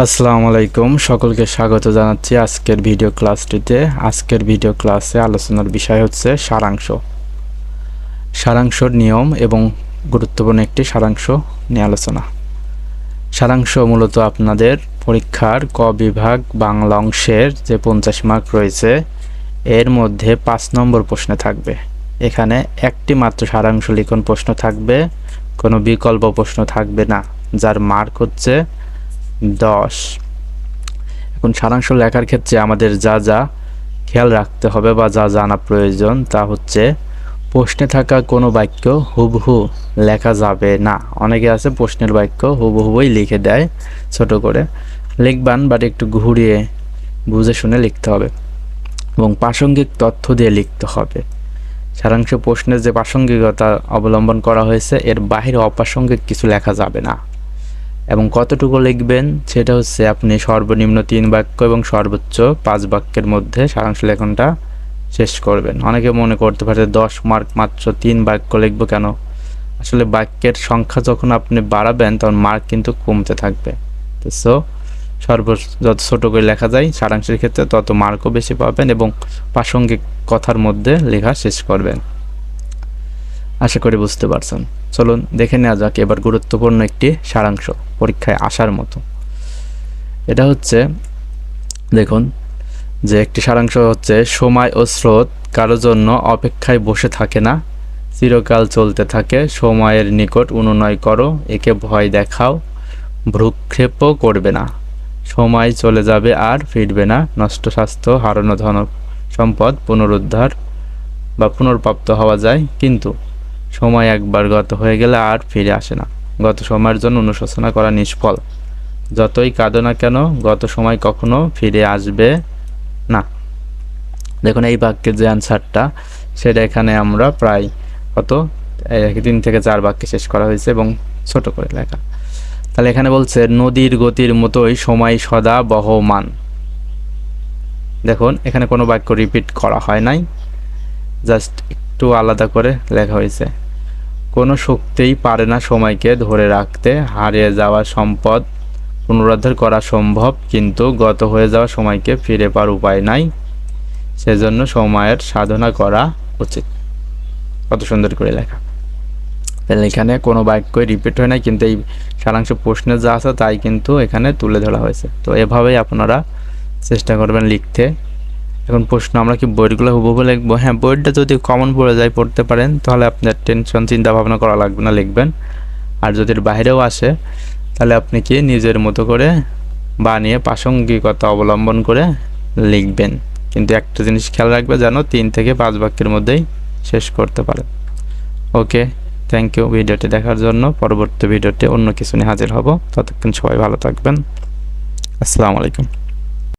আসসালামু আলাইকুম, সকলকে স্বাগত জানাচ্ছি আজকের ভিডিও ক্লাসটিতে। আজকের ভিডিও ক্লাসে আলোচনার বিষয় হচ্ছে সারাংশর নিয়ম এবং গুরুত্বপূর্ণ একটি সারাংশ নিয়ে আলোচনা। সারাংশ মূলত আপনাদের পরীক্ষার ক বিভাগ বাংলা অংশের যে 50 মার্ক রয়েছে এর মধ্যে 5 নম্বর প্রশ্নে থাকবে। এখানে একটি মাত্র সারাংশ লিখন প্রশ্ন থাকবে, কোনো বিকল্প প্রশ্ন থাকবে না, যার মার্ক হচ্ছে 10। এখন সারাংশ লেখার ক্ষেত্রে আমাদের যা যা খেয়াল রাখতে হবে বা যা জানা প্রয়োজন তা হচ্ছে প্রশ্নে থাকা কোনো বাক্য হুবহু লেখা যাবে না। অনেকে আছে প্রশ্নের বাক্য হুবহুই লিখে দেয়, ছোট করে লিখবান, বাট একটু ঘুরিয়ে বুঝে শুনে লিখতে হবে এবং প্রাসঙ্গিক তথ্য দিয়ে লিখতে হবে। সারাংশ প্রশ্নের যে প্রাসঙ্গিকতা অবলম্বন করা হয়েছে এর বাইরে অপ্রাসঙ্গিক কিছু লেখা যাবে না। এবং কতটুকু লিখবেন সেটা হচ্ছে আপনি সর্বনিম্ন 3 বাক্য এবং সর্বোচ্চ 5 বাক্যের মধ্যে সারাংশ লেখনটা শেষ করবেন। অনেকে মনে করতে পারে 10 মার্ক মাত্র 3 বাক্য লিখব কেন? আসলে বাক্যের সংখ্যা যখন আপনি বাড়াবেন তখন মার্ক কিন্তু কমতে থাকবে। তো যত ছোট করে লেখা যায় সারাংশের ক্ষেত্রে তত মার্কও বেশি পাবেন এবং প্রাসঙ্গিক কথার মধ্যে লেখা শেষ করবেন। আশা করি বুঝতে পারছেন। চলুন দেখে নেওয়া যাক এবার গুরুত্বপূর্ণ একটি সারাংশ, পরীক্ষায় আসার মতো। এটা হচ্ছে, দেখুন যে একটি সারাংশ হচ্ছে, সময় ও স্রোত কারো জন্য অপেক্ষায় বসে থাকে না, চিরকাল চলতে থাকে। সময়ের নিকট অনুনয় করো, একে ভয় দেখাও, ভ্রুক্ষেপও করবে না। সময় চলে যাবে আর ফিরবে না, নষ্ট স্বাস্থ্য, হারানো ধন সম্পদ পুনরুদ্ধার বা পুনর্প্রাপ্ত হওয়া যায়, কিন্তু সময় একবার গত হয়ে গেলে আর ফিরে আসে না। গত সময়ের জন্য অনুশোচনা করা নিষ্ফল, যতই কাঁদো না কেন গত সময় কখনো ফিরে আসবে না। দেখুন এই বাক্যের যে অ্যান্সারটা সেটা এখানে আমরা প্রায় 3 থেকে 4 বাক্যে শেষ করা হয়েছে এবং ছোট করে লেখা। তাহলে এখানে বলছে নদীর গতির মতোই সময় সদা বহমান। দেখুন এখানে কোনো বাক্য রিপিট করা হয় নাই, জাস্ট একটু আলাদা করে লেখা হয়েছে। কোনো শক্তিই পারে না সময়কে ধরে রাখতে, হারিয়ে যাওয়া সম্পদ পুনরুদ্ধার করা সম্ভব, কিন্তু গত হয়ে যাওয়া সময়কে ফিরে পাওয়ার উপায় নাই, সেজন্য সময়ের সাধনা করা উচিত। কত সুন্দর করে লেখা। তাহলে এখানে কোনো বাক্যই রিপিট হয় নাই, কিন্তু এই সারাংশ প্রশ্নে যা আছে তাই কিন্তু এখানে তুলে ধরা হয়েছে। তো এভাবেই আপনারা চেষ্টা করবেন লিখতে। এখন প্রশ্ন আমরা কি বইগুলো হুবহু লিখবো? হ্যাঁ, বইটা যদি কমন পড়ে যায় পড়তে পারেন, তাহলে আপনার চিন্তা ভাবনা করা লাগবে না, লিখবেন। আর যদি বাইরেও আসে তাহলে আপনি কি নিজের মতো করে বানিয়ে প্রাসঙ্গিকতা অবলম্বন করে লিখবেন। কিন্তু একটা জিনিস খেয়াল রাখবে যেন 3 থেকে 5 বাক্যের মধ্যেই শেষ করতে পারেন। ওকে, থ্যাংক ইউ ভিডিওটি দেখার জন্য। পরবর্তী ভিডিওতে অন্য কিছু নিয়ে হাজির হব। ততক্ষণ সবাই ভালো থাকবেন। আসসালামু আলাইকুম।